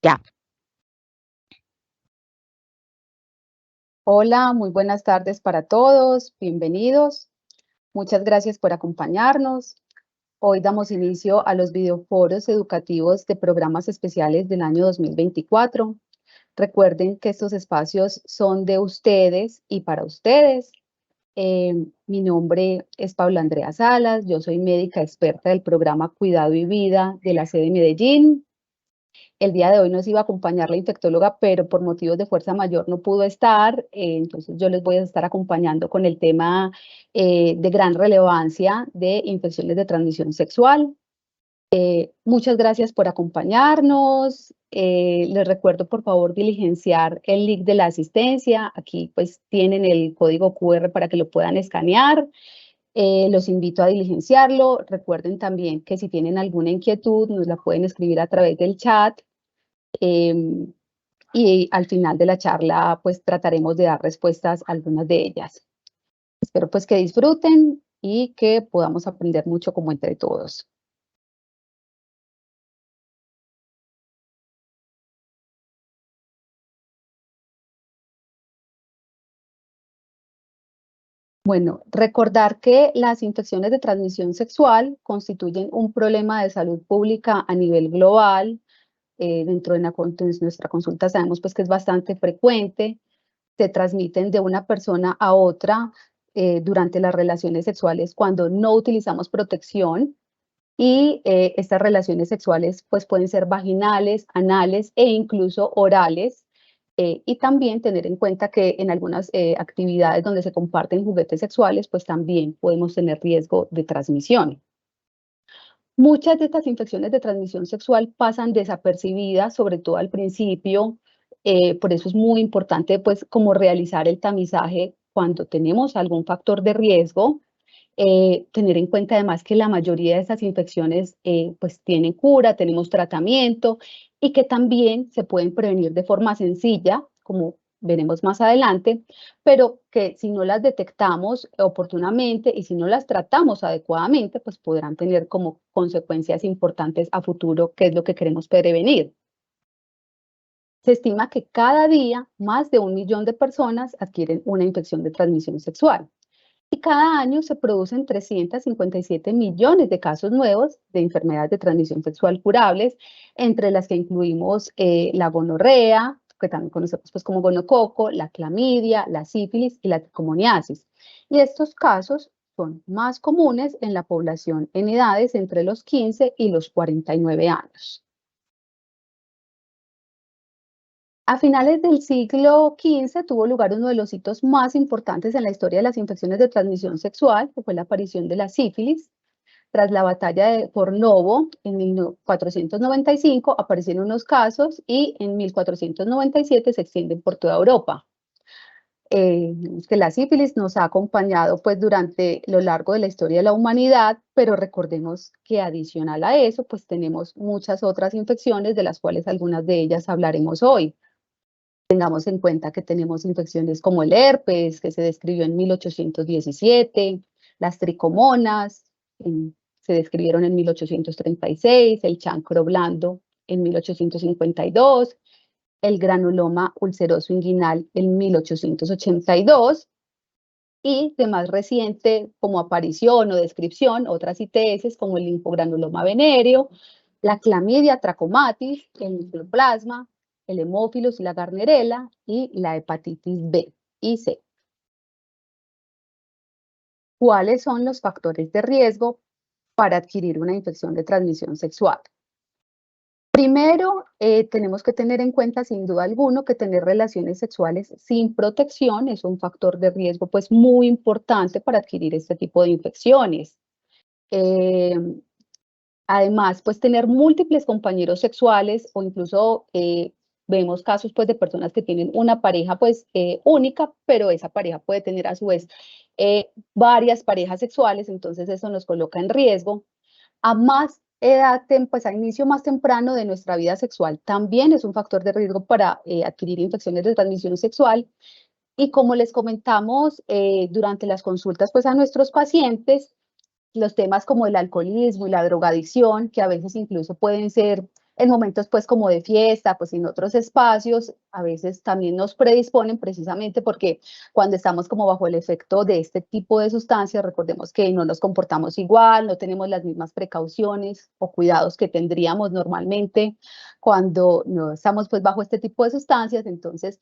Ya. Hola, muy buenas tardes para todos, bienvenidos. Muchas gracias por acompañarnos. Hoy damos inicio a los videoforos educativos de programas especiales del año 2024. Recuerden que estos espacios son de ustedes y para ustedes. Mi nombre es Paula Andrea Salas, yo soy médica experta del programa Cuidado y Vida de la sede de Medellín. El día de hoy nos iba a acompañar la infectóloga, pero por motivos de fuerza mayor no pudo estar, entonces yo les voy a estar acompañando con el tema de gran relevancia de infecciones de transmisión sexual. Muchas gracias por acompañarnos. Les recuerdo, por favor, diligenciar el link de la asistencia. Aquí pues tienen el código QR para que lo puedan escanear. Los invito a diligenciarlo. Recuerden también que si tienen alguna inquietud, nos la pueden escribir a través del chat. Y al final de la charla, pues trataremos de dar respuestas a algunas de ellas. Espero pues que disfruten y que podamos aprender mucho como entre todos. Bueno, recordar que las infecciones de transmisión sexual constituyen un problema de salud pública a nivel global. Dentro de nuestra consulta sabemos pues que es bastante frecuente. Se transmiten de una persona a otra durante las relaciones sexuales cuando no utilizamos protección. Y estas relaciones sexuales pues pueden ser vaginales, anales e incluso orales. Y también tener en cuenta que en algunas actividades donde se comparten juguetes sexuales, pues también podemos tener riesgo de transmisión. Muchas de estas infecciones de transmisión sexual pasan desapercibidas, sobre todo al principio. Por eso es muy importante pues como realizar el tamizaje cuando tenemos algún factor de riesgo. Tener en cuenta además que la mayoría de estas infecciones pues tienen cura, tenemos tratamiento y que también se pueden prevenir de forma sencilla, como veremos más adelante, pero que si no las detectamos oportunamente y si no las tratamos adecuadamente, pues podrán tener como consecuencias importantes a futuro, que es lo que queremos prevenir. Se estima que cada día más de 1 millón de personas adquieren una infección de transmisión sexual. Y cada año se producen 357 millones de casos nuevos de enfermedades de transmisión sexual curables, entre las que incluimos la gonorrea, que también conocemos pues, como gonococo, la clamidia, la sífilis y la tricomoniasis. Y estos casos son más comunes en la población en edades entre los 15 y los 49 años. A finales del siglo XV tuvo lugar uno de los hitos más importantes en la historia de las infecciones de transmisión sexual, que fue la aparición de la sífilis. Tras la batalla de Fornovo en 1495 aparecieron unos casos y en 1497 se extienden por toda Europa. Que la sífilis nos ha acompañado pues durante lo largo de la historia de la humanidad, pero recordemos que adicional a eso pues tenemos muchas otras infecciones de las cuales algunas de ellas hablaremos hoy. Tengamos en cuenta que tenemos infecciones como el herpes, que se describió en 1817, las tricomonas, se describieron en 1836, el chancro blando en 1852, el granuloma ulceroso inguinal en 1882, y de más reciente como aparición o descripción, otras ITS como el linfogranuloma venéreo, la clamidia trachomatis, el micoplasma, el hemófilos y la garnerela y la hepatitis B y C. ¿Cuáles son los factores de riesgo para adquirir una infección de transmisión sexual? Primero, tenemos que tener en cuenta sin duda alguno que tener relaciones sexuales sin protección es un factor de riesgo pues muy importante para adquirir este tipo de infecciones. Eh, Además, pues tener múltiples compañeros sexuales o incluso vemos casos pues de personas que tienen una pareja pues única, pero esa pareja puede tener a su vez varias parejas sexuales, entonces eso nos coloca en riesgo. A más edad, pues a inicio más temprano de nuestra vida sexual, también es un factor de riesgo para adquirir infecciones de transmisión sexual. Y como les comentamos durante las consultas pues a nuestros pacientes, los temas como el alcoholismo y la drogadicción, que a veces incluso pueden ser en momentos pues como de fiesta, pues en otros espacios, a veces también nos predisponen precisamente porque cuando estamos como bajo el efecto de este tipo de sustancias, recordemos que no nos comportamos igual, no tenemos las mismas precauciones o cuidados que tendríamos normalmente cuando no estamos pues bajo este tipo de sustancias, entonces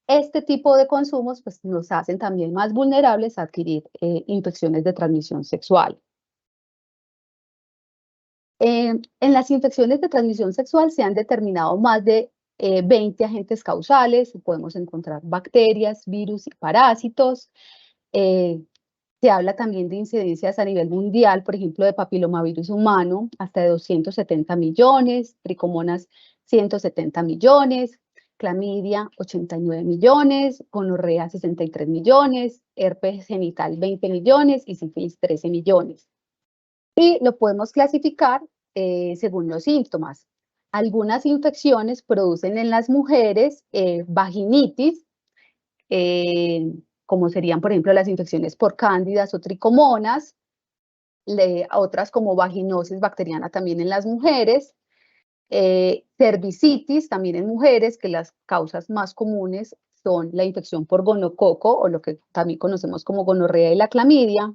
este tipo de consumos pues nos hacen también más vulnerables a adquirir infecciones de transmisión sexual. En las infecciones de transmisión sexual se han determinado más de 20 agentes causales, podemos encontrar bacterias, virus y parásitos. Eh, Se habla también de incidencias a nivel mundial, por ejemplo, de papilomavirus humano, hasta de 270 millones, tricomonas 170 millones, clamidia 89 millones, gonorrea 63 millones, herpes genital 20 millones y sífilis 13 millones. Y lo podemos clasificar según los síntomas. Algunas infecciones producen en las mujeres vaginitis, eh, como serían, por ejemplo, las infecciones por cándidas o tricomonas, otras como vaginosis bacteriana también en las mujeres, cervicitis también en mujeres, que las causas más comunes son la infección por gonococo o lo que también conocemos como gonorrea y la clamidia.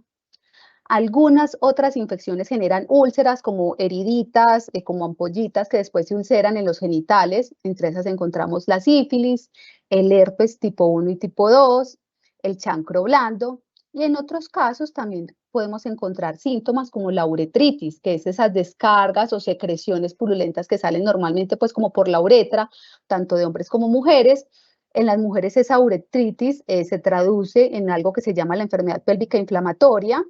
Algunas otras infecciones generan úlceras como heriditas, como ampollitas que después se ulceran en los genitales. Entre esas encontramos la sífilis, el herpes tipo 1 y tipo 2, el chancro blando. Y en otros casos también podemos encontrar síntomas como la uretritis, que es esas descargas o secreciones purulentas que salen normalmente pues como por la uretra, tanto de hombres como mujeres. En las mujeres esa uretritis se traduce en algo que se llama la enfermedad pélvica inflamatoria,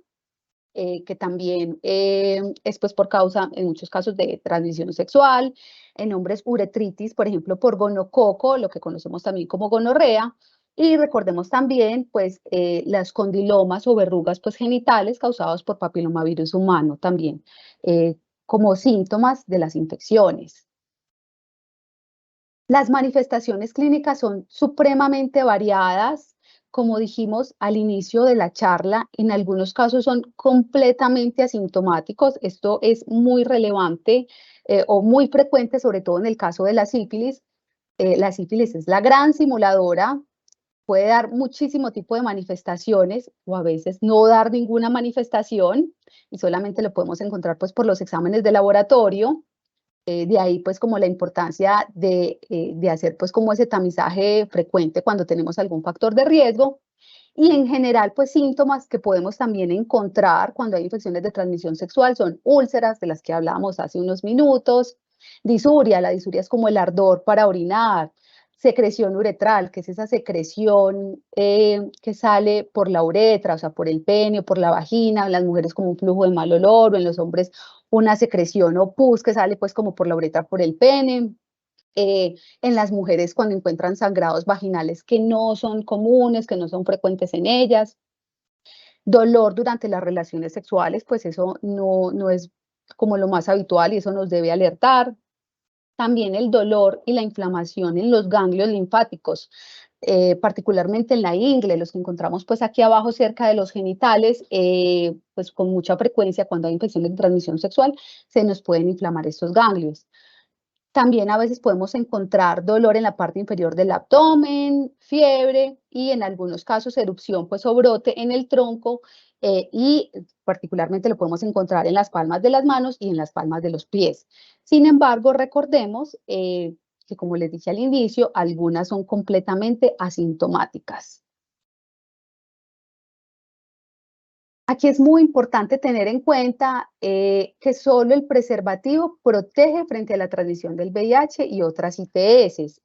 que también es pues por causa, en muchos casos, de transmisión sexual, en hombres uretritis, por ejemplo, por gonococo, lo que conocemos también como gonorrea, y recordemos también pues las condilomas o verrugas pues genitales causadas por papilomavirus humano también, como síntomas de las infecciones. Las manifestaciones clínicas son supremamente variadas. Como dijimos al inicio de la charla, en algunos casos son completamente asintomáticos. Esto es muy relevante o muy frecuente, sobre todo en el caso de la sífilis. La sífilis es la gran simuladora, puede dar muchísimo tipo de manifestaciones o a veces no dar ninguna manifestación y solamente lo podemos encontrar pues por los exámenes de laboratorio. De ahí pues como la importancia de hacer pues como ese tamizaje frecuente cuando tenemos algún factor de riesgo y en general pues síntomas que podemos también encontrar cuando hay infecciones de transmisión sexual son úlceras de las que hablábamos hace unos minutos, disuria, la disuria es como el ardor para orinar, secreción uretral, que es esa secreción que sale por la uretra, o sea, por el pene o por la vagina, en las mujeres como un flujo de mal olor o en los hombres una secreción o pus que sale pues como por la uretra, por el pene. En las mujeres cuando encuentran sangrados vaginales que no son comunes, que no son frecuentes en ellas. Dolor durante las relaciones sexuales, pues eso no es como lo más habitual y eso nos debe alertar. También el dolor y la inflamación en los ganglios linfáticos, particularmente en la ingle, los que encontramos pues aquí abajo cerca de los genitales, pues con mucha frecuencia cuando hay infecciones de transmisión sexual se nos pueden inflamar estos ganglios. También a veces podemos encontrar dolor en la parte inferior del abdomen, fiebre y en algunos casos erupción pues o brote en el tronco y particularmente lo podemos encontrar en las palmas de las manos y en las palmas de los pies. Sin embargo, recordemos que como les dije al inicio, algunas son completamente asintomáticas. Aquí es muy importante tener en cuenta que solo el preservativo protege frente a la transmisión del VIH y otras ITS.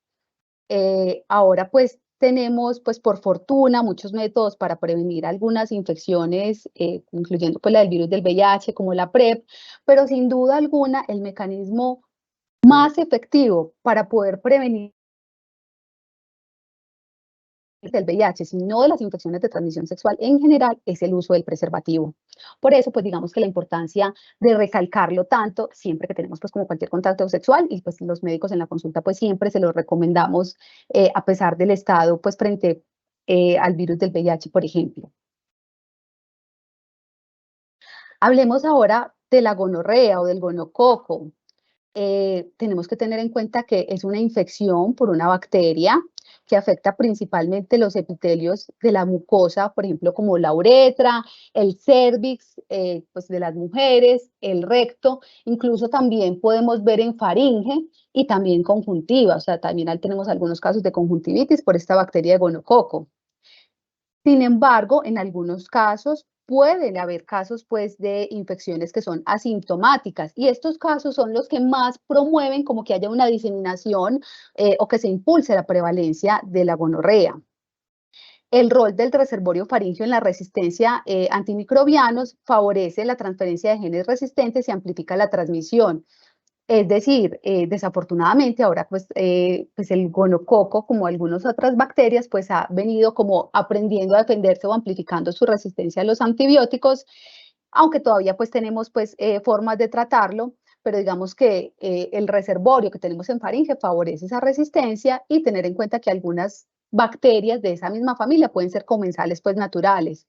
Ahora pues tenemos pues por fortuna muchos métodos para prevenir algunas infecciones, incluyendo pues la del virus del VIH como la PrEP, pero sin duda alguna el mecanismo más efectivo para poder prevenir del VIH, sino de las infecciones de transmisión sexual en general, es el uso del preservativo. Por eso, pues digamos que la importancia de recalcarlo tanto siempre que tenemos pues como cualquier contacto sexual y pues los médicos en la consulta pues siempre se lo recomendamos a pesar del estado pues frente al virus del VIH, por ejemplo. Hablemos ahora de la gonorrea o del gonococo. tenemos que tener en cuenta que es una infección por una bacteria que afecta principalmente los epitelios de la mucosa, por ejemplo, como la uretra, el cérvix, pues de las mujeres, el recto, incluso también podemos ver en faringe y también conjuntiva, o sea, también tenemos algunos casos de conjuntivitis por esta bacteria de gonococo. Sin embargo, en algunos casos pueden haber casos pues de infecciones que son asintomáticas y estos casos son los que más promueven como que haya una diseminación o que se impulse la prevalencia de la gonorrea. El rol del reservorio faríngeo en la resistencia antimicrobianos favorece la transferencia de genes resistentes y amplifica la transmisión. Es decir, desafortunadamente ahora pues el gonococo, como algunas otras bacterias, pues ha venido como aprendiendo a defenderse o amplificando su resistencia a los antibióticos, aunque todavía pues tenemos pues formas de tratarlo, pero digamos que el reservorio que tenemos en faringe favorece esa resistencia y tener en cuenta que algunas bacterias de esa misma familia pueden ser comensales pues naturales.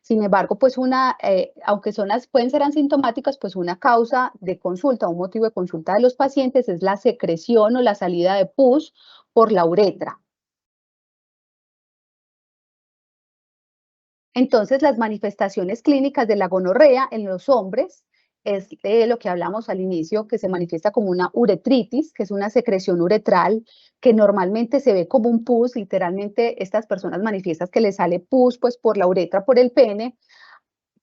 Sin embargo, pues aunque pueden ser asintomáticas, pues una causa de consulta, un motivo de consulta de los pacientes es la secreción o la salida de pus por la uretra. Entonces, las manifestaciones clínicas de la gonorrea en los hombres es lo que hablamos al inicio, que se manifiesta como una uretritis, que es una secreción uretral, que normalmente se ve como un pus, literalmente estas personas manifiestan que les sale pus pues por la uretra, por el pene.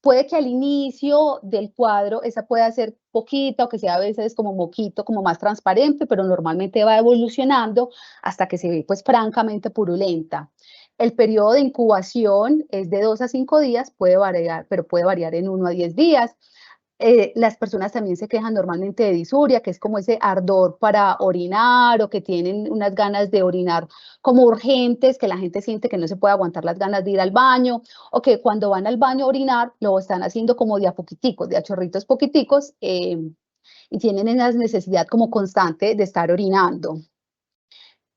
Puede que al inicio del cuadro esa pueda ser poquita o que sea a veces como moquito, como más transparente, pero normalmente va evolucionando hasta que se ve pues francamente purulenta. El periodo de incubación es de 2 a 5 días, puede variar, pero puede variar en 1 a 10 días. Las personas también se quejan normalmente de disuria, que es como ese ardor para orinar o que tienen unas ganas de orinar como urgentes, que la gente siente que no se puede aguantar las ganas de ir al baño o que cuando van al baño a orinar lo están haciendo como de a poquiticos, de a chorritos poquiticos y tienen esa necesidad como constante de estar orinando.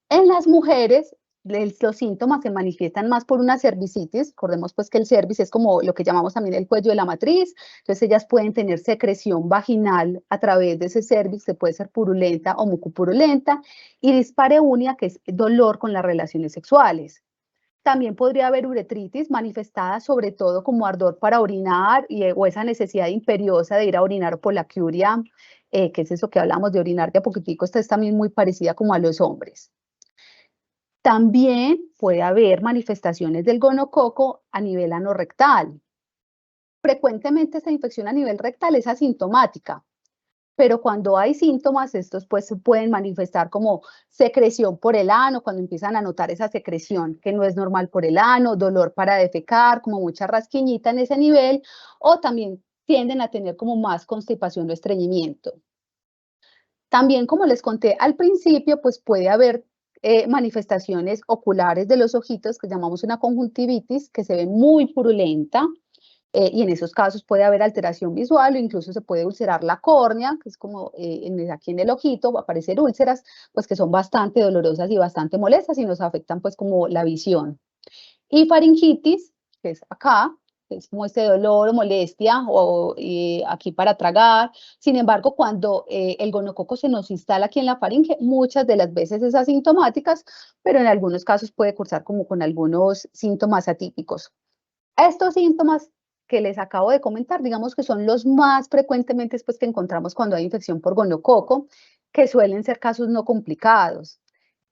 En las mujeres, los síntomas se manifiestan más por una cervicitis. Recordemos pues que el cervix es como lo que llamamos también el cuello de la matriz. Entonces ellas pueden tener secreción vaginal a través de ese cervix, que puede ser purulenta o mucopurulenta, y dispareunia, que es dolor con las relaciones sexuales. También podría haber uretritis manifestada sobre todo como ardor para orinar o esa necesidad imperiosa de ir a orinar por la poliacuria, que es eso que hablamos de orinar de a poquitico. Esta es también muy parecida como a los hombres. También puede haber manifestaciones del gonococo a nivel anorrectal. Frecuentemente esta infección a nivel rectal es asintomática, pero cuando hay síntomas, estos pues se pueden manifestar como secreción por el ano, cuando empiezan a notar esa secreción que no es normal por el ano, dolor para defecar, como mucha rasquiñita en ese nivel, o también tienden a tener como más constipación o estreñimiento. También, como les conté al principio, pues puede haber manifestaciones oculares de los ojitos, que llamamos una conjuntivitis, que se ve muy purulenta, y en esos casos puede haber alteración visual o incluso se puede ulcerar la córnea, que es como aquí en el ojito, va a aparecer úlceras, pues que son bastante dolorosas y bastante molestas y nos afectan pues como la visión. Y faringitis, que es acá, que es como este dolor o molestia o aquí para tragar. Sin embargo, cuando el gonococo se nos instala aquí en la faringe, muchas de las veces es asintomáticas, pero en algunos casos puede cursar como con algunos síntomas atípicos. Estos síntomas que les acabo de comentar, digamos que son los más frecuentemente pues, que encontramos cuando hay infección por gonococo, que suelen ser casos no complicados.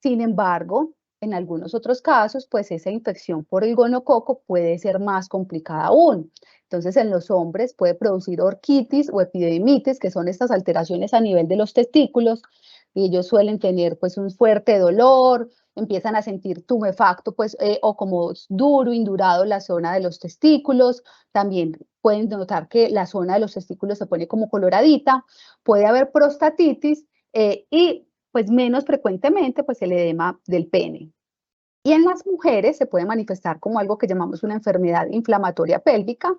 Sin embargo, en algunos otros casos, pues esa infección por el gonococo puede ser más complicada aún. Entonces, en los hombres puede producir orquitis o epididimitis, que son estas alteraciones a nivel de los testículos, y ellos suelen tener pues un fuerte dolor, empiezan a sentir tumefacto pues, o como duro, indurado la zona de los testículos, también pueden notar que la zona de los testículos se pone como coloradita, puede haber prostatitis y pues menos frecuentemente pues el edema del pene. Y en las mujeres se puede manifestar como algo que llamamos una enfermedad inflamatoria pélvica,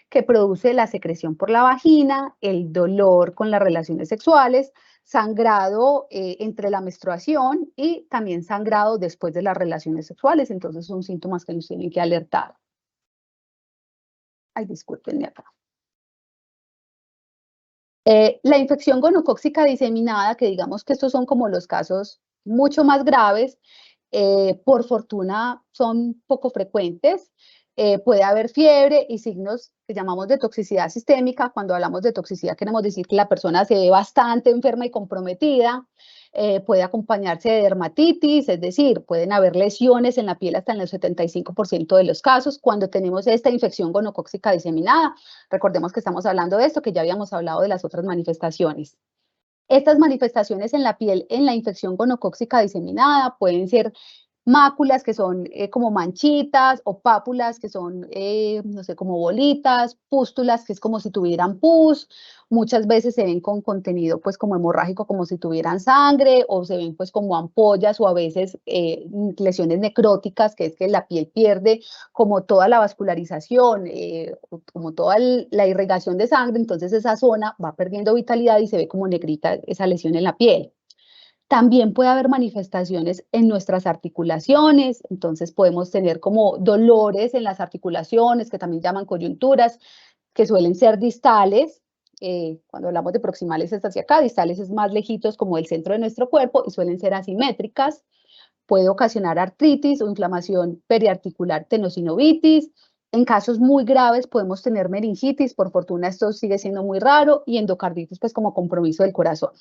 que produce la secreción por la vagina, el dolor con las relaciones sexuales, sangrado entre la menstruación y también sangrado después de las relaciones sexuales. Entonces son síntomas que nos tienen que alertar. Ay, discúlpenme acá. La infección gonocócica diseminada, que digamos que estos son como los casos mucho más graves, por fortuna son poco frecuentes. Puede haber fiebre y signos que llamamos de toxicidad sistémica. Cuando hablamos de toxicidad queremos decir que la persona se ve bastante enferma y comprometida. Puede acompañarse de dermatitis, es decir, pueden haber lesiones en la piel hasta en el 75% de los casos cuando tenemos esta infección gonocócica diseminada. Recordemos que estamos hablando de esto, que ya habíamos hablado de las otras manifestaciones. Estas manifestaciones en la piel en la infección gonocócica diseminada pueden ser máculas, que son como manchitas, o pápulas, que son, no sé, como bolitas, pústulas, que es como si tuvieran pus. Muchas veces se ven con contenido pues como hemorrágico, como si tuvieran sangre, o se ven pues como ampollas, o a veces lesiones necróticas, que es que la piel pierde como toda la vascularización, como toda la irrigación de sangre, entonces esa zona va perdiendo vitalidad y se ve como negrita esa lesión en la piel. También puede haber manifestaciones en nuestras articulaciones, entonces podemos tener como dolores en las articulaciones, que también llaman coyunturas, que suelen ser distales. Cuando hablamos de proximales es hacia acá, distales es más lejitos como el centro de nuestro cuerpo y suelen ser asimétricas. Puede ocasionar artritis o inflamación periarticular, tenosinovitis. En casos muy graves podemos tener meningitis, por fortuna esto sigue siendo muy raro, y endocarditis pues como compromiso del corazón.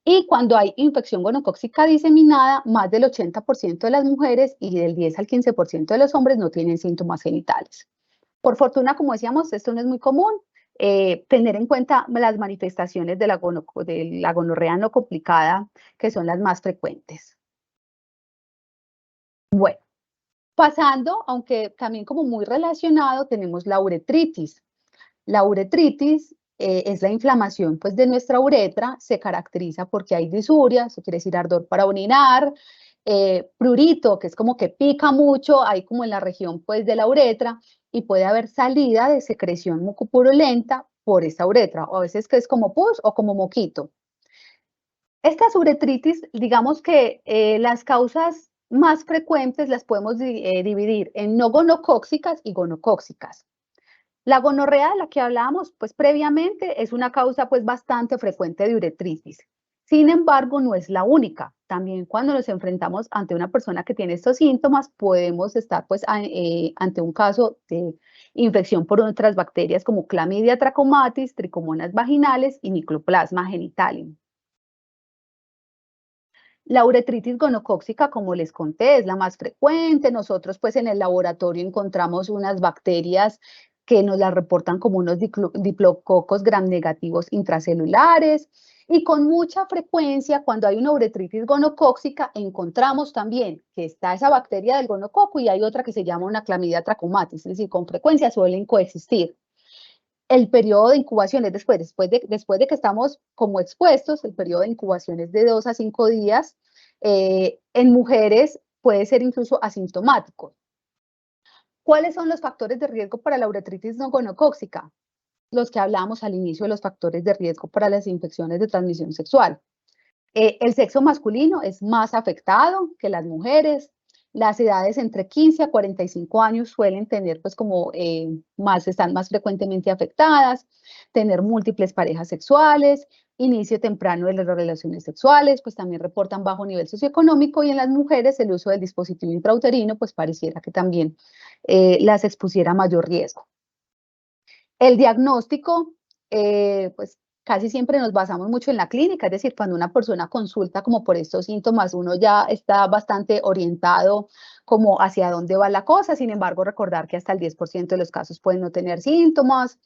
Y cuando hay infección gonocócica diseminada, más del 80% de las mujeres y del 10 al 15% de los hombres no tienen síntomas genitales. Por fortuna, como decíamos, esto no es muy común. Tener en cuenta las manifestaciones de la gonorrea no complicada, que son las más frecuentes. Bueno, pasando, aunque también como muy relacionado, tenemos la uretritis. La uretritis es la inflamación pues, de nuestra uretra, se caracteriza porque hay disuria, eso quiere decir ardor para orinar, prurito, que es como que pica mucho, ahí como en la región pues, de la uretra, y puede haber salida de secreción mucopurulenta por esa uretra, o a veces que es como pus o como moquito. Estas uretritis, digamos que las causas más frecuentes las podemos dividir en no gonocóxicas y gonocóxicas. La gonorrea de la que hablábamos pues previamente es una causa pues bastante frecuente de uretritis. Sin embargo, no es la única. También cuando nos enfrentamos ante una persona que tiene estos síntomas, podemos estar pues ante un caso de infección por otras bacterias como Clamidia trachomatis, tricomonas vaginales y Mycoplasma genitalium. La uretritis gonocócica, como les conté, es la más frecuente. Nosotros, pues, en el laboratorio encontramos unas bacterias que nos las reportan como unos diplococos gram negativos intracelulares. Y con mucha frecuencia, cuando hay una uretritis gonocócica, encontramos también que está esa bacteria del gonococo y hay otra que se llama una Clamidia trachomatis, es decir, con frecuencia suelen coexistir. El periodo de incubación es después de que estamos como expuestos, el periodo de incubación es de 2 a 5 días. En mujeres puede ser incluso asintomático. ¿Cuáles son los factores de riesgo para la uretritis no gonocócica? Los que hablamos al inicio de los factores de riesgo para las infecciones de transmisión sexual. El sexo masculino es más afectado que las mujeres. Las edades entre 15 a 45 años suelen tener, pues, como están más frecuentemente afectadas, tener múltiples parejas sexuales, inicio temprano de las relaciones sexuales, pues también reportan bajo nivel socioeconómico, y en las mujeres el uso del dispositivo intrauterino, pues pareciera que también las expusiera a mayor riesgo. El diagnóstico, pues casi siempre nos basamos mucho en la clínica, es decir, cuando una persona consulta como por estos síntomas, uno ya está bastante orientado como hacia dónde va la cosa. Sin embargo, recordar que hasta el 10% de los casos pueden no tener síntomas.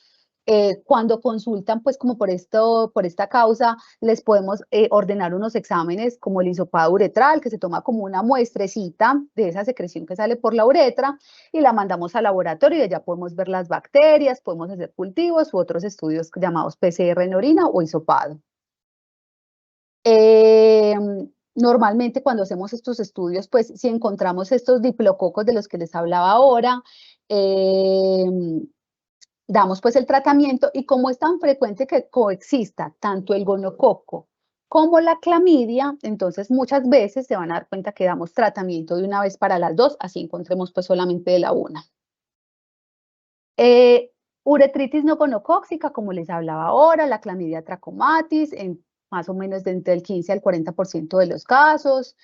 Cuando consultan, pues como por esta causa, les podemos ordenar unos exámenes como el hisopado uretral, que se toma como una muestrecita de esa secreción que sale por la uretra y la mandamos al laboratorio, y allá podemos ver las bacterias, podemos hacer cultivos u otros estudios llamados PCR en orina o hisopado. Normalmente cuando hacemos estos estudios, pues si encontramos estos diplococos de los que les hablaba ahora, damos pues el tratamiento, y como es tan frecuente que coexista tanto el gonococo como la clamidia, entonces muchas veces se van a dar cuenta que damos tratamiento de una vez para las dos, así encontremos pues solamente de la una. Uretritis no gonocócica, como les hablaba ahora, la clamidia trachomatis, en más o menos de entre el 15 al 40% de los casos.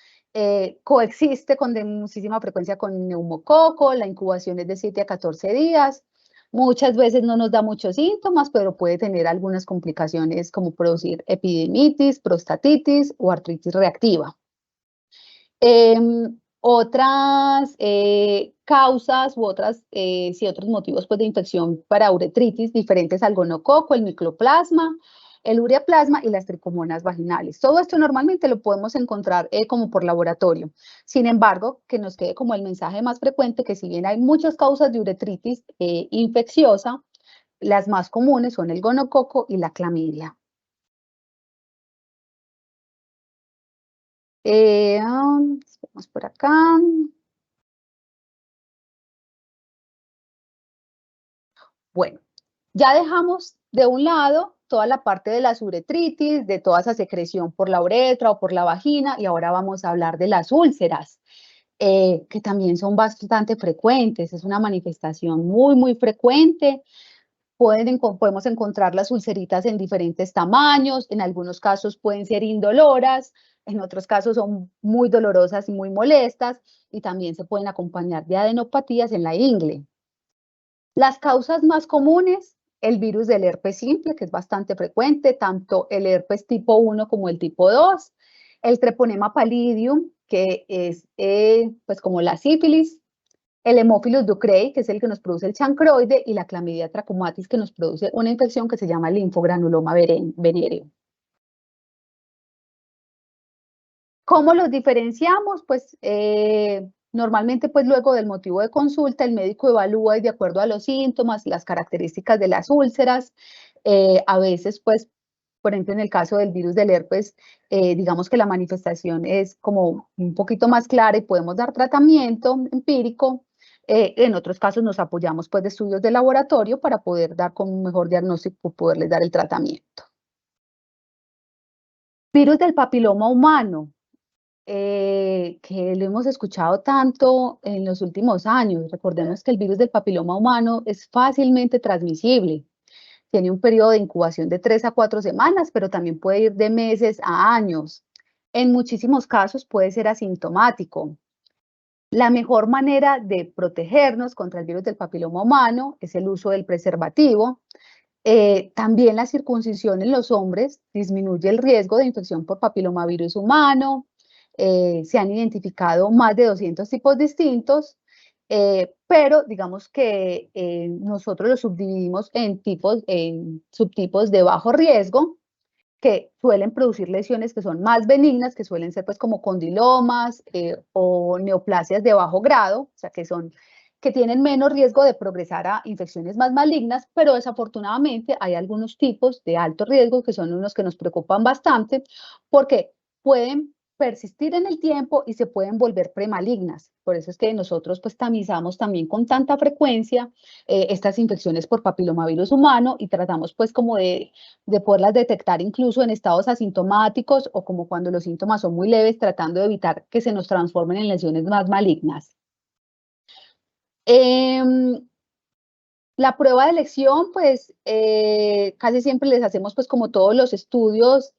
Coexiste de muchísima frecuencia con neumococo, la incubación es de 7 a 14 días. Muchas veces no nos da muchos síntomas, pero puede tener algunas complicaciones como producir epidemitis, prostatitis o artritis reactiva. Otras causas u otros motivos pues, de infección para uretritis diferentes al gonococo, el micoplasma, el ureaplasma y las tricomonas vaginales. Todo esto normalmente lo podemos encontrar como por laboratorio. Sin embargo, que nos quede como el mensaje más frecuente que si bien hay muchas causas de uretritis infecciosa, las más comunes son el gonococo y la clamidia. Vamos por acá. Bueno, ya dejamos de un lado toda la parte de las uretritis, de toda esa secreción por la uretra o por la vagina, y ahora vamos a hablar de las úlceras, que también son bastante frecuentes. Es una manifestación muy frecuente. Podemos encontrar las ulceritas en diferentes tamaños, en algunos casos pueden ser indoloras, en otros casos son muy dolorosas y muy molestas, y también se pueden acompañar de adenopatías en la ingle. Las causas más comunes, el virus del herpes simple, que es bastante frecuente, tanto el herpes tipo 1 como el tipo 2, el treponema pallidum, que es pues como la sífilis, el Haemophilus ducreyi, que es el que nos produce el chancroide, y la clamidia trachomatis, que nos produce una infección que se llama linfogranuloma venéreo. ¿Cómo los diferenciamos? Pues normalmente, pues luego del motivo de consulta, el médico evalúa y de acuerdo a los síntomas, las características de las úlceras, a veces, pues, por ejemplo, en el caso del virus del herpes, digamos que la manifestación es como un poquito más clara y podemos dar tratamiento empírico. En otros casos nos apoyamos, pues, de estudios de laboratorio para poder dar con un mejor diagnóstico, poderles dar el tratamiento. Virus del papiloma humano. Que lo hemos escuchado tanto en los últimos años. Recordemos que el virus del papiloma humano es fácilmente transmisible. Tiene un periodo de incubación de 3 a 4 semanas, pero también puede ir de meses a años. En muchísimos casos puede ser asintomático. La mejor manera de protegernos contra el virus del papiloma humano es el uso del preservativo. También la circuncisión en los hombres disminuye el riesgo de infección por papilomavirus humano. Se han identificado más de 200 tipos distintos, pero digamos que nosotros los subdividimos en subtipos de bajo riesgo, que suelen producir lesiones que son más benignas, que suelen ser pues como condilomas o neoplasias de bajo grado, o sea que tienen menos riesgo de progresar a infecciones más malignas, pero desafortunadamente hay algunos tipos de alto riesgo que son unos que nos preocupan bastante porque pueden persistir en el tiempo y se pueden volver premalignas. Por eso es que nosotros pues tamizamos también con tanta frecuencia estas infecciones por papilomavirus humano y tratamos pues como de poderlas detectar incluso en estados asintomáticos o como cuando los síntomas son muy leves, tratando de evitar que se nos transformen en lesiones más malignas. La prueba de elección, pues casi siempre les hacemos pues como todos los estudios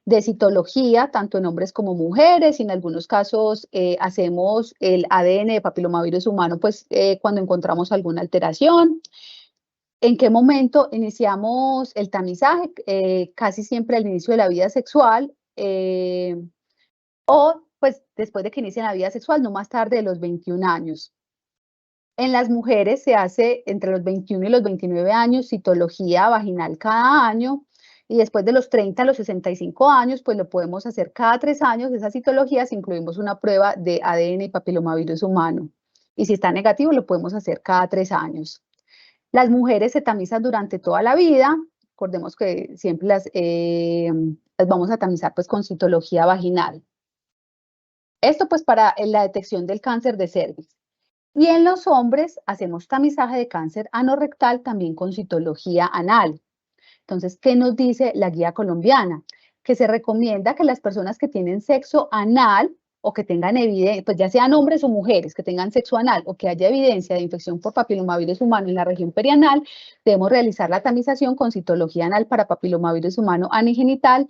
de citología, tanto en hombres como mujeres, y en algunos casos hacemos el ADN de papilomavirus humano pues cuando encontramos alguna alteración. ¿En qué momento iniciamos el tamizaje? Casi siempre al inicio de la vida sexual o pues después de que inicien la vida sexual, no más tarde de los 21 años. En las mujeres se hace entre los 21 y los 29 años citología vaginal cada año y después de los 30 a los 65 años, pues lo podemos hacer cada 3 años. Esas citologías incluimos una prueba de ADN y papilomavirus humano. Y si está negativo, lo podemos hacer cada 3 años. Las mujeres se tamizan durante toda la vida. Recordemos que siempre las vamos a tamizar pues con citología vaginal. Esto pues para la detección del cáncer de cervix. Y en los hombres hacemos tamizaje de cáncer anorrectal también con citología anal. Entonces, ¿qué nos dice la guía colombiana? Que se recomienda que las personas que tienen sexo anal o que tengan evidencia, pues ya sean hombres o mujeres, que tengan sexo anal o que haya evidencia de infección por papilomavirus humano en la región perianal, debemos realizar la tamización con citología anal para papilomavirus humano anigenital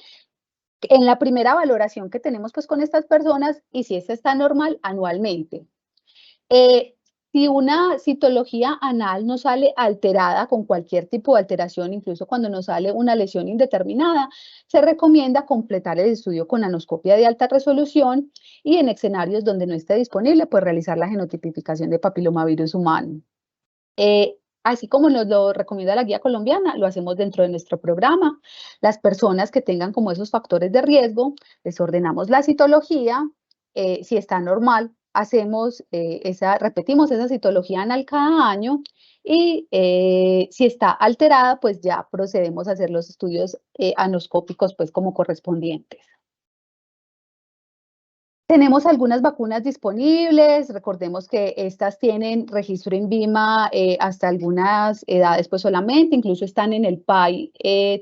en la primera valoración que tenemos pues con estas personas y si esta está normal anualmente. Si una citología anal no sale alterada con cualquier tipo de alteración, incluso cuando nos sale una lesión indeterminada, se recomienda completar el estudio con anoscopia de alta resolución y en escenarios donde no esté disponible, pues realizar la genotipificación de papilomavirus humano. Así como nos lo recomienda la guía colombiana, lo hacemos dentro de nuestro programa. Las personas que tengan como esos factores de riesgo, les ordenamos la citología, si está normal, repetimos esa citología anal cada año y si está alterada, pues ya procedemos a hacer los estudios anoscópicos pues como correspondientes. Tenemos algunas vacunas disponibles, recordemos que estas tienen registro INVIMA hasta algunas edades pues solamente, incluso están en el PAI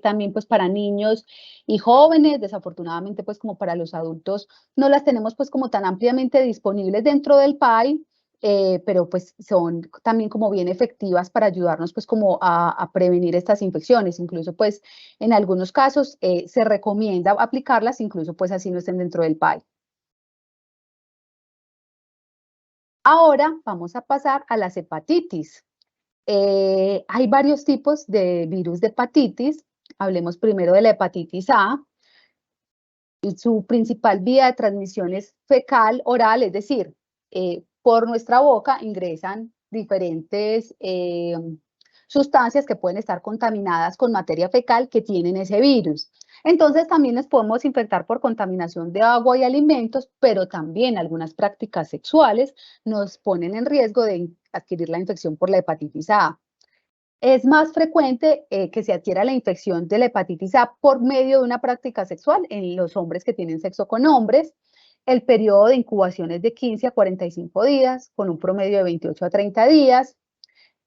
también pues para niños y jóvenes, desafortunadamente pues como para los adultos no las tenemos pues como tan ampliamente disponibles dentro del PAI, pero pues son también como bien efectivas para ayudarnos pues como a prevenir estas infecciones, incluso pues en algunos casos se recomienda aplicarlas incluso pues así no estén dentro del PAI. Ahora vamos a pasar a las hepatitis. Hay varios tipos de virus de hepatitis. Hablemos primero de la hepatitis A. Su principal vía de transmisión es fecal oral, es decir, por nuestra boca ingresan diferentes sustancias que pueden estar contaminadas con materia fecal que tienen ese virus. Entonces también nos podemos infectar por contaminación de agua y alimentos, pero también algunas prácticas sexuales nos ponen en riesgo de adquirir la infección por la hepatitis A. Es más frecuente que se adquiera la infección de la hepatitis A por medio de una práctica sexual en los hombres que tienen sexo con hombres. El periodo de incubación es de 15 a 45 días, con un promedio de 28 a 30 días.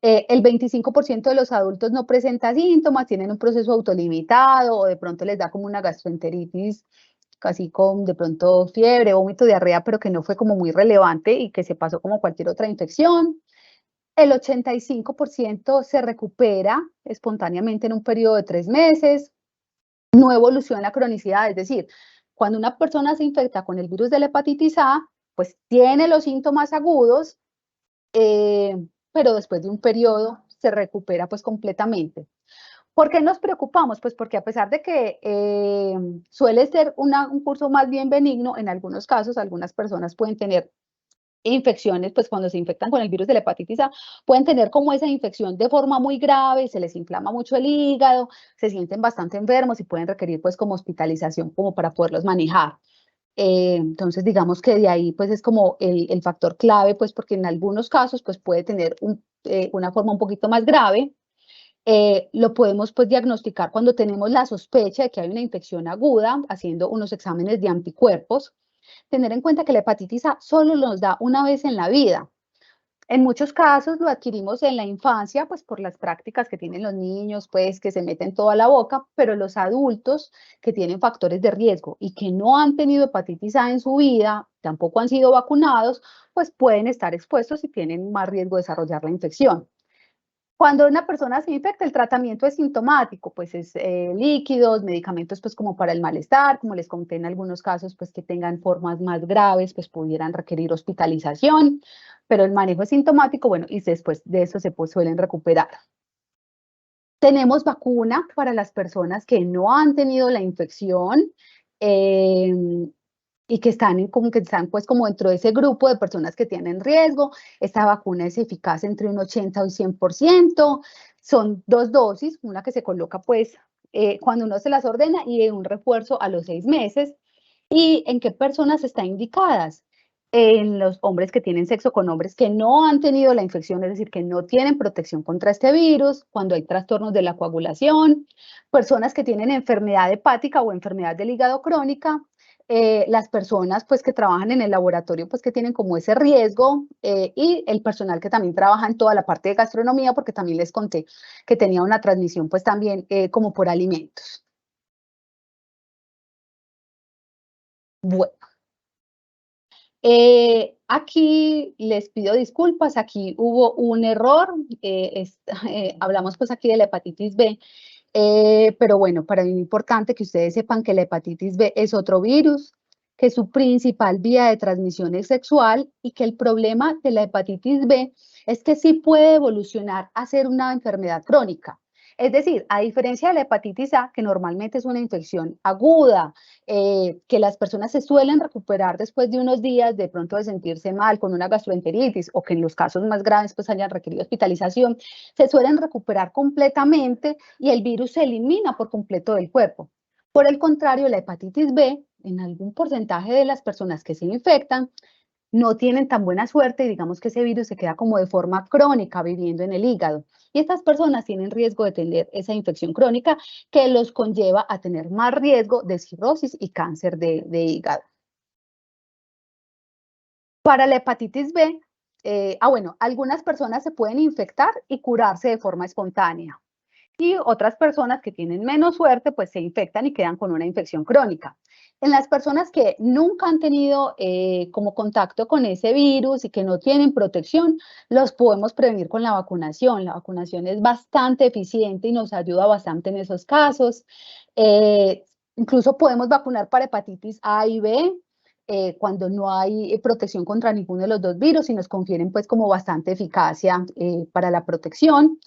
El 25% de los adultos no presenta síntomas, tienen un proceso autolimitado o de pronto les da como una gastroenteritis, casi con de pronto fiebre, vómito, diarrea, pero que no fue como muy relevante y que se pasó como cualquier otra infección. El 85% se recupera espontáneamente en un periodo de 3 meses, no evoluciona la cronicidad, es decir, cuando una persona se infecta con el virus de la hepatitis A, pues tiene los síntomas agudos, pero después de un periodo se recupera pues completamente. ¿Por qué nos preocupamos? Pues porque a pesar de que suele ser un curso más bien benigno, en algunos casos algunas personas pueden tener infecciones, pues cuando se infectan con el virus de la hepatitis A, pueden tener como esa infección de forma muy grave, se les inflama mucho el hígado, se sienten bastante enfermos y pueden requerir pues como hospitalización como para poderlos manejar. Entonces digamos que de ahí pues es como el factor clave, pues porque en algunos casos pues puede tener una forma un poquito más grave. Lo podemos pues diagnosticar cuando tenemos la sospecha de que hay una infección aguda, haciendo unos exámenes de anticuerpos. Tener en cuenta que la hepatitis A solo nos da una vez en la vida. En muchos casos lo adquirimos en la infancia, pues por las prácticas que tienen los niños, pues que se meten toda la boca, pero los adultos que tienen factores de riesgo y que no han tenido hepatitis A en su vida, tampoco han sido vacunados, pues pueden estar expuestos y tienen más riesgo de desarrollar la infección. Cuando una persona se infecta, el tratamiento es sintomático, pues es líquidos, medicamentos pues como para el malestar, como les conté en algunos casos pues que tengan formas más graves, pues pudieran requerir hospitalización, pero el manejo es sintomático, bueno, y después de eso se pues, suelen recuperar. Tenemos vacuna para las personas que no han tenido la infección, y que están pues como dentro de ese grupo de personas que tienen riesgo. Esta vacuna es eficaz entre un 80 y un 100%. Son 2 dosis, una que se coloca pues cuando uno se las ordena y un refuerzo a los 6 meses. ¿Y en qué personas están indicadas? En los hombres que tienen sexo con hombres que no han tenido la infección, es decir, que no tienen protección contra este virus, cuando hay trastornos de la coagulación, personas que tienen enfermedad hepática o enfermedad del hígado crónica, las personas pues que trabajan en el laboratorio pues que tienen como ese riesgo y el personal que también trabaja en toda la parte de gastronomía porque también les conté que tenía una transmisión pues también como por alimentos. Bueno, Aquí les pido disculpas, aquí hubo un error, hablamos pues aquí de la hepatitis B, pero bueno, para mí es importante que ustedes sepan que la hepatitis B es otro virus, que su principal vía de transmisión es sexual y que el problema de la hepatitis B es que sí puede evolucionar a ser una enfermedad crónica. Es decir, a diferencia de la hepatitis A, que normalmente es una infección aguda, que las personas se suelen recuperar después de unos días de pronto de sentirse mal con una gastroenteritis o que en los casos más graves pues hayan requerido hospitalización, se suelen recuperar completamente y el virus se elimina por completo del cuerpo. Por el contrario, la hepatitis B, en algún porcentaje de las personas que se infectan, no tienen tan buena suerte y digamos que ese virus se queda como de forma crónica viviendo en el hígado. Y estas personas tienen riesgo de tener esa infección crónica que los conlleva a tener más riesgo de cirrosis y cáncer de hígado. Para la hepatitis B, bueno, algunas personas se pueden infectar y curarse de forma espontánea. Y otras personas que tienen menos suerte, pues se infectan y quedan con una infección crónica. En las personas que nunca han tenido como contacto con ese virus y que no tienen protección, los podemos prevenir con la vacunación. La vacunación es bastante eficiente y nos ayuda bastante en esos casos. Eh, Incluso podemos vacunar para hepatitis A y B, cuando no hay protección contra ninguno de los dos virus y nos confieren pues como bastante eficacia para la protección.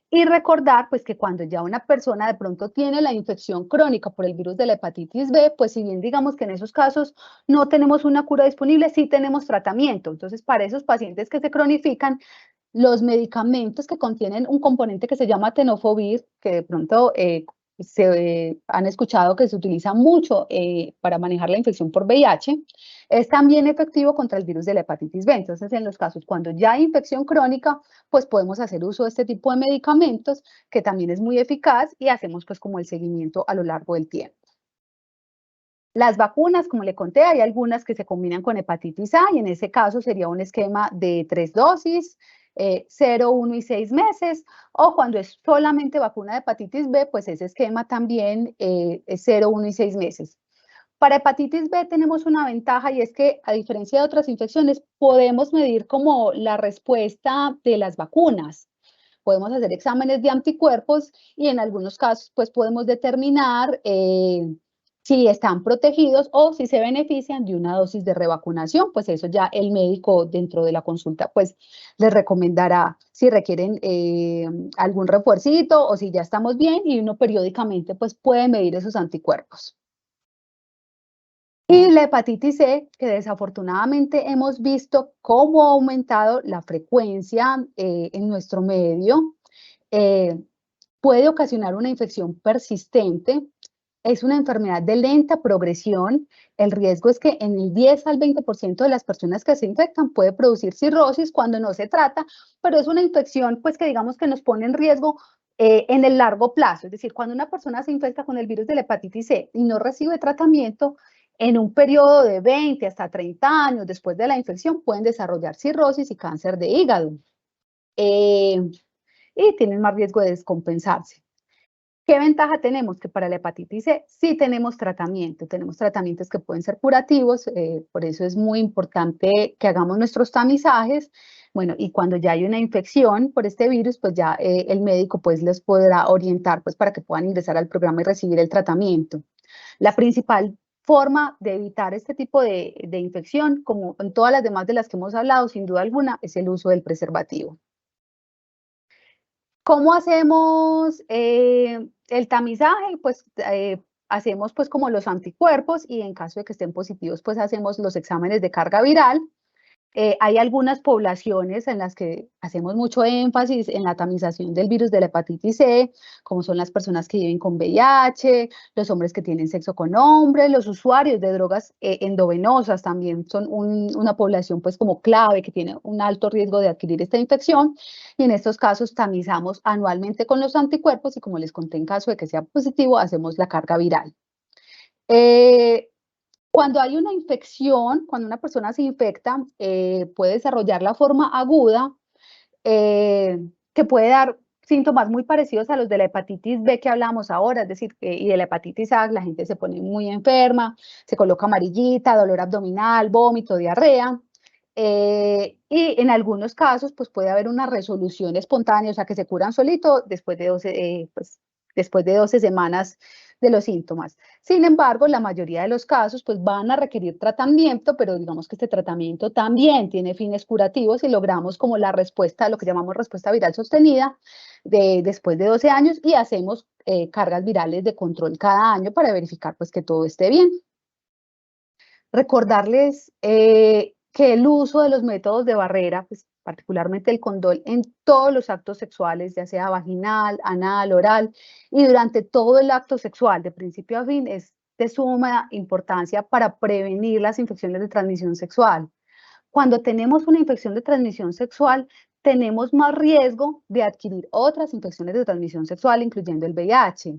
Y recordar pues que cuando ya una persona de pronto tiene la infección crónica por el virus de la hepatitis B, pues si bien digamos que en esos casos no tenemos una cura disponible, sí tenemos tratamiento. Entonces, para esos pacientes que se cronifican, los medicamentos que contienen un componente que se llama tenofovir, que de pronto han escuchado que se utiliza mucho para manejar la infección por VIH, es también efectivo contra el virus de la hepatitis B. Entonces, en los casos cuando ya hay infección crónica, pues podemos hacer uso de este tipo de medicamentos, que también es muy eficaz y hacemos pues como el seguimiento a lo largo del tiempo. Las vacunas, como le conté, hay algunas que se combinan con hepatitis A y en ese caso sería un esquema de 3 dosis, 0, 1 y 6 meses, o cuando es solamente vacuna de hepatitis B, pues ese esquema también es 0, 1 y 6 meses. Para hepatitis B tenemos una ventaja y es que, a diferencia de otras infecciones, podemos medir como la respuesta de las vacunas. Podemos hacer exámenes de anticuerpos y en algunos casos pues podemos determinar si están protegidos o si se benefician de una dosis de revacunación, pues eso ya el médico dentro de la consulta pues les recomendará si requieren algún refuercito o si ya estamos bien y uno periódicamente pues puede medir esos anticuerpos. Y la hepatitis C, que desafortunadamente hemos visto cómo ha aumentado la frecuencia en nuestro medio, eh, puede ocasionar una infección persistente. Es una enfermedad de lenta progresión. El riesgo es que en el 10 al 20% de las personas que se infectan puede producir cirrosis cuando no se trata, pero es una infección pues que digamos que nos pone en riesgo en el largo plazo. Es decir, cuando una persona se infecta con el virus de la hepatitis C y no recibe tratamiento, en un periodo de 20 hasta 30 años después de la infección pueden desarrollar cirrosis y cáncer de hígado. Y tienen más riesgo de descompensarse. ¿Qué ventaja tenemos? Que para la hepatitis C sí tenemos tratamientos que pueden ser curativos, por eso es muy importante que hagamos nuestros tamizajes. Bueno, y cuando ya hay una infección por este virus, pues ya el médico pues les podrá orientar pues para que puedan ingresar al programa y recibir el tratamiento. La principal forma de evitar este tipo de infección, como en todas las demás de las que hemos hablado, sin duda alguna, es el uso del preservativo. ¿Cómo hacemos el tamizaje? Pues hacemos pues como los anticuerpos y en caso de que estén positivos, pues hacemos los exámenes de carga viral. Hay algunas poblaciones en las que hacemos mucho énfasis en la tamización del virus de la hepatitis C, como son las personas que viven con VIH, los hombres que tienen sexo con hombres, los usuarios de drogas endovenosas también son una población pues como clave que tiene un alto riesgo de adquirir esta infección y en estos casos tamizamos anualmente con los anticuerpos y como les conté en caso de que sea positivo hacemos la carga viral. Eh, Cuando hay una infección, cuando una persona se infecta, puede desarrollar la forma aguda, que puede dar síntomas muy parecidos a los de la hepatitis B que hablamos ahora, es decir, y de la hepatitis A, la gente se pone muy enferma, se coloca amarillita, dolor abdominal, vómito, diarrea. Y en algunos casos, pues puede haber una resolución espontánea, o sea, que se curan solito después de 12 semanas de los síntomas. Sin embargo, la mayoría de los casos, pues van a requerir tratamiento, pero digamos que este tratamiento también tiene fines curativos y logramos como la respuesta, lo que llamamos respuesta viral sostenida, después de 12 años y hacemos cargas virales de control cada año para verificar pues que todo esté bien. Recordarles que el uso de los métodos de barrera, pues, particularmente el condón, en todos los actos sexuales, ya sea vaginal, anal, oral, y durante todo el acto sexual, de principio a fin, es de suma importancia para prevenir las infecciones de transmisión sexual. Cuando tenemos una infección de transmisión sexual, tenemos más riesgo de adquirir otras infecciones de transmisión sexual, incluyendo el VIH.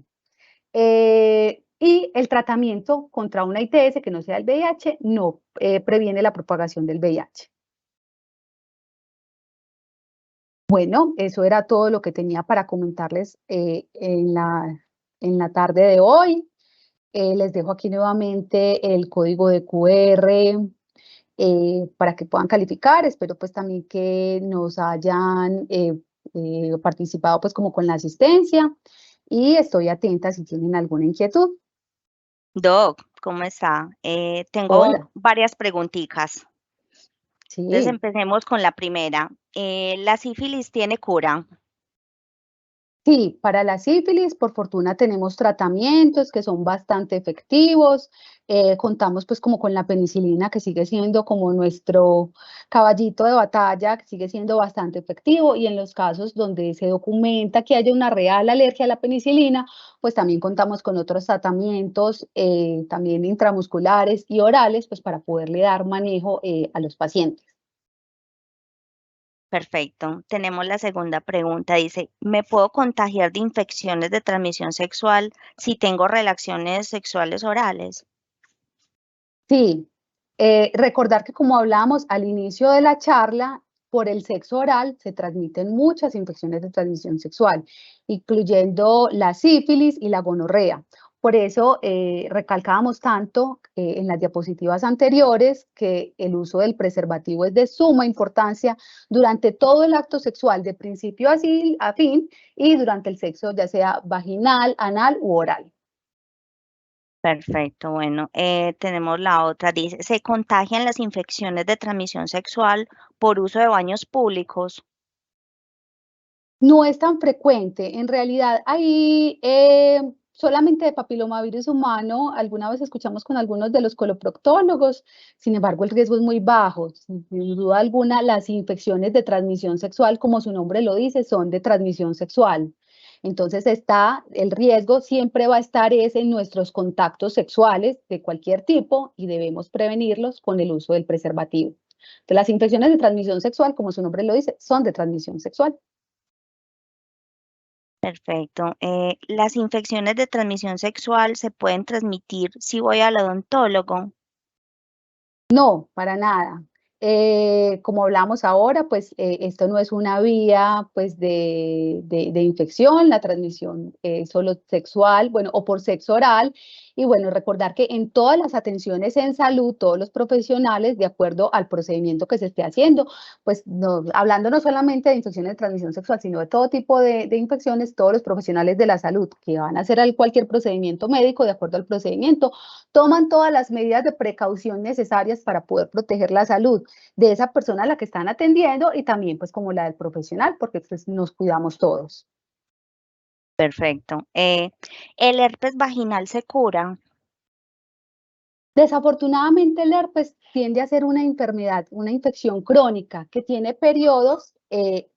Y el tratamiento contra una ITS que no sea el VIH no previene la propagación del VIH. Bueno, eso era todo lo que tenía para comentarles en la tarde de hoy. Les dejo aquí nuevamente el código de QR para que puedan calificar. Espero pues también que nos hayan participado pues como con la asistencia y estoy atenta si tienen alguna inquietud. Doc, ¿cómo está? Tengo Hola. varias preguntitas. Entonces Sí. empecemos con la primera. ¿La sífilis tiene cura? Sí, para la sífilis, por fortuna tenemos tratamientos que son bastante efectivos. Contamos pues como con la penicilina que sigue siendo como nuestro caballito de batalla, que sigue siendo bastante efectivo y en los casos donde se documenta que haya una real alergia a la penicilina, pues también contamos con otros tratamientos también intramusculares y orales pues para poderle dar manejo a los pacientes. Perfecto. Tenemos la segunda pregunta. Dice, ¿me puedo contagiar de infecciones de transmisión sexual si tengo relaciones sexuales orales? Sí, recordar que como hablábamos al inicio de la charla, por el sexo oral se transmiten muchas infecciones de transmisión sexual, incluyendo la sífilis y la gonorrea. Por eso recalcábamos tanto en las diapositivas anteriores que el uso del preservativo es de suma importancia durante todo el acto sexual, de principio a fin, y durante el sexo, ya sea vaginal, anal u oral. Perfecto. Bueno, tenemos la otra. Dice, ¿se contagian las infecciones de transmisión sexual por uso de baños públicos? No es tan frecuente. En realidad, hay solamente de papilomavirus humano, alguna vez escuchamos con algunos de los coloproctólogos, sin embargo, el riesgo es muy bajo. Sin duda alguna, las infecciones de transmisión sexual, como su nombre lo dice, son de transmisión sexual. Entonces, el riesgo siempre va a estar en nuestros contactos sexuales de cualquier tipo y debemos prevenirlos con el uso del preservativo. Entonces, las infecciones de transmisión sexual, como su nombre lo dice, son de transmisión sexual. Perfecto. ¿Las infecciones de transmisión sexual se pueden transmitir si voy al odontólogo? No, para nada. Como hablamos ahora, pues esto no es una vía pues de infección, la transmisión es solo sexual, bueno, o por sexo oral. Y bueno, recordar que en todas las atenciones en salud, todos los profesionales, de acuerdo al procedimiento que se esté haciendo, pues hablando no solamente de infecciones de transmisión sexual, sino de todo tipo de infecciones, todos los profesionales de la salud que van a hacer cualquier procedimiento médico, de acuerdo al procedimiento, toman todas las medidas de precaución necesarias para poder proteger la salud de esa persona a la que están atendiendo y también pues como la del profesional, porque pues, nos cuidamos todos. Perfecto. ¿El herpes vaginal se cura? Desafortunadamente el herpes tiende a ser una enfermedad, una infección crónica que tiene periodos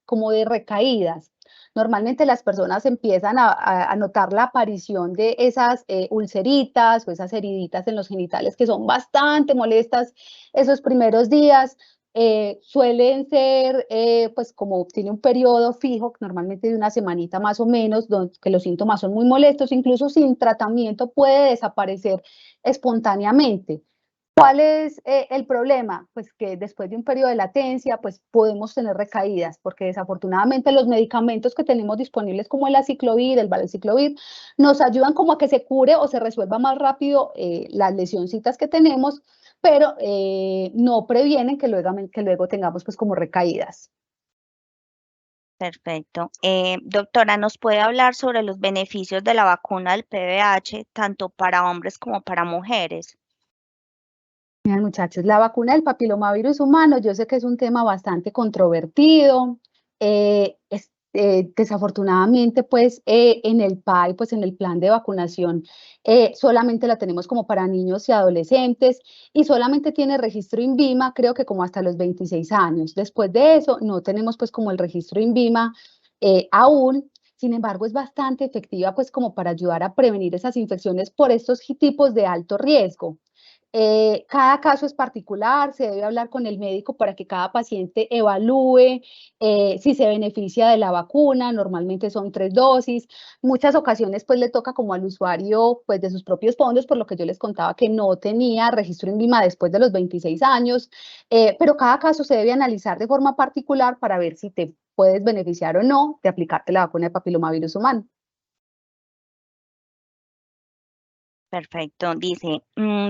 como de recaídas. Normalmente las personas empiezan a notar la aparición de esas ulceritas o esas heriditas en los genitales que son bastante molestas esos primeros días. Suelen ser, pues como tiene un periodo fijo, normalmente de una semanita más o menos, que los síntomas son muy molestos, incluso sin tratamiento puede desaparecer espontáneamente. ¿Cuál es el problema? Pues que después de un periodo de latencia, pues podemos tener recaídas, porque desafortunadamente los medicamentos que tenemos disponibles como el aciclovir, el valaciclovir, nos ayudan como a que se cure o se resuelva más rápido las lesioncitas que tenemos, pero no previenen que luego tengamos pues como recaídas. Perfecto. Doctora, ¿nos puede hablar sobre los beneficios de la vacuna del PVH, tanto para hombres como para mujeres? Miren, muchachos, la vacuna del papilomavirus humano, yo sé que es un tema bastante controvertido. Desafortunadamente, pues en el PAI, pues en el plan de vacunación, solamente la tenemos como para niños y adolescentes y solamente tiene registro INVIMA, creo que como hasta los 26 años. Después de eso, no tenemos pues como el registro INVIMA aún. Sin embargo, es bastante efectiva pues como para ayudar a prevenir esas infecciones por estos tipos de alto riesgo. Cada caso es particular, se debe hablar con el médico para que cada paciente evalúe si se beneficia de la vacuna, normalmente son 3 dosis. Muchas ocasiones pues le toca como al usuario pues de sus propios fondos, por lo que yo les contaba que no tenía registro INVIMA después de los 26 años, pero cada caso se debe analizar de forma particular para ver si te puedes beneficiar o no de aplicarte la vacuna de papilomavirus humano. Perfecto. Dice,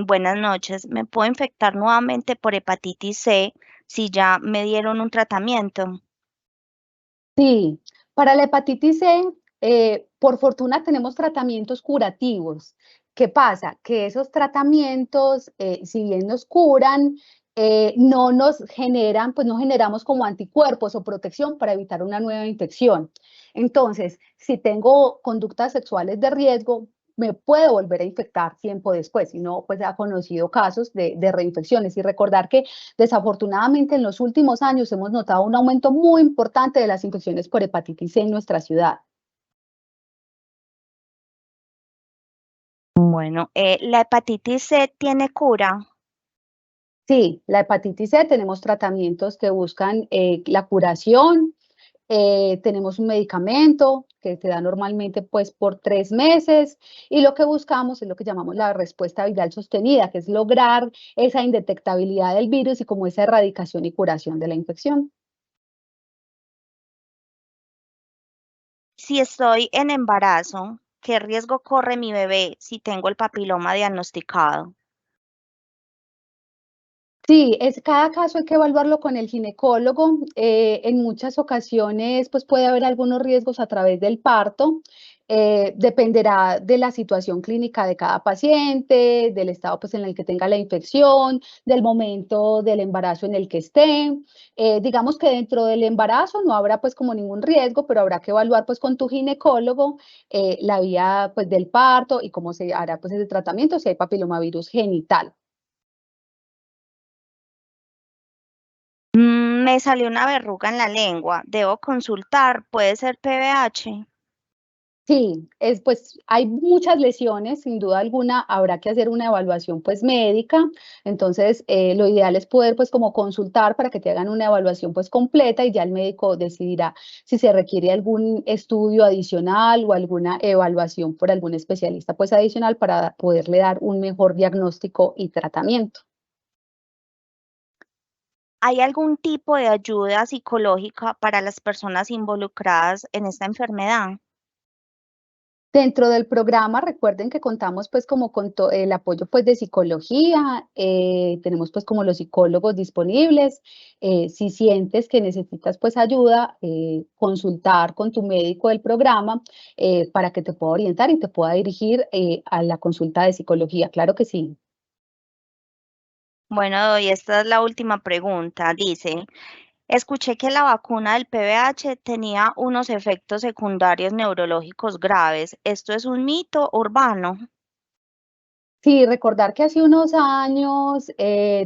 buenas noches. ¿Me puedo infectar nuevamente por hepatitis C si ya me dieron un tratamiento? Sí, para la hepatitis C, por fortuna tenemos tratamientos curativos. ¿Qué pasa? Que esos tratamientos, si bien nos curan, no nos generan, pues no generamos como anticuerpos o protección para evitar una nueva infección. Entonces, si tengo conductas sexuales de riesgo, me puedo volver a infectar tiempo después, si no, pues se ha conocido casos de reinfecciones. Y recordar que desafortunadamente, en los últimos años hemos notado un aumento muy importante de las infecciones por hepatitis C en nuestra ciudad. Bueno, ¿la hepatitis C tiene cura? Sí, la hepatitis C tenemos tratamientos que buscan la curación, tenemos un medicamento que se da normalmente pues por 3 meses y lo que buscamos es lo que llamamos la respuesta viral sostenida, que es lograr esa indetectabilidad del virus y como esa erradicación y curación de la infección. Si estoy en embarazo, ¿qué riesgo corre mi bebé si tengo el papiloma diagnosticado? Sí, cada caso hay que evaluarlo con el ginecólogo. En muchas ocasiones, pues puede haber algunos riesgos a través del parto. Dependerá de la situación clínica de cada paciente, del estado pues en el que tenga la infección, del momento del embarazo en el que esté. Digamos que dentro del embarazo no habrá pues como ningún riesgo, pero habrá que evaluar pues con tu ginecólogo la vía pues del parto y cómo se hará pues ese tratamiento si hay papilomavirus genital. Me salió una verruga en la lengua. ¿Debo consultar? ¿Puede ser PVH? Sí, pues hay muchas lesiones, sin duda alguna habrá que hacer una evaluación pues médica, entonces lo ideal es poder pues como consultar para que te hagan una evaluación pues completa y ya el médico decidirá si se requiere algún estudio adicional o alguna evaluación por algún especialista pues adicional para poderle dar un mejor diagnóstico y tratamiento. ¿Hay algún tipo de ayuda psicológica para las personas involucradas en esta enfermedad? Dentro del programa, recuerden que contamos pues como con el apoyo pues de psicología, tenemos pues como los psicólogos disponibles. Si sientes que necesitas pues ayuda, consultar con tu médico del programa para que te pueda orientar y te pueda dirigir a la consulta de psicología. Claro que sí. Bueno, y esta es la última pregunta. Dice, escuché que la vacuna del PVH tenía unos efectos secundarios neurológicos graves. ¿Esto es un mito urbano? Sí, recordar que hace unos años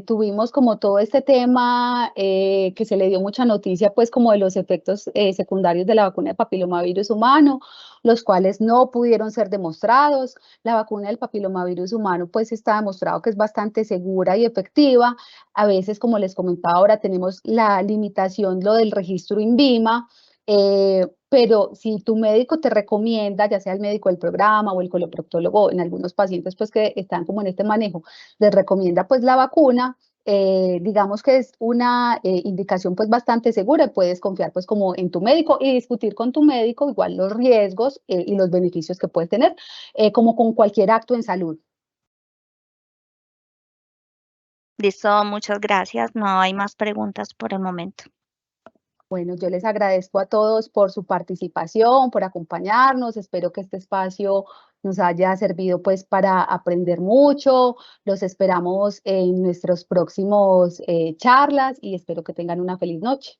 tuvimos como todo este tema que se le dio mucha noticia, pues como de los efectos secundarios de la vacuna de papilomavirus humano, los cuales no pudieron ser demostrados. La vacuna del papilomavirus humano, pues está demostrado que es bastante segura y efectiva. A veces, como les comentaba ahora, tenemos la limitación, lo del registro INVIMA. pero si tu médico te recomienda, ya sea el médico del programa o el coloproctólogo, en algunos pacientes pues que están como en este manejo, les recomienda pues la vacuna, digamos que es una indicación pues bastante segura, puedes confiar pues como en tu médico y discutir con tu médico igual los riesgos y los beneficios que puedes tener, como con cualquier acto en salud. Listo, muchas gracias. No hay más preguntas por el momento. Bueno, yo les agradezco a todos por su participación, por acompañarnos. Espero que este espacio nos haya servido pues para aprender mucho. Los esperamos en nuestros próximos charlas y espero que tengan una feliz noche.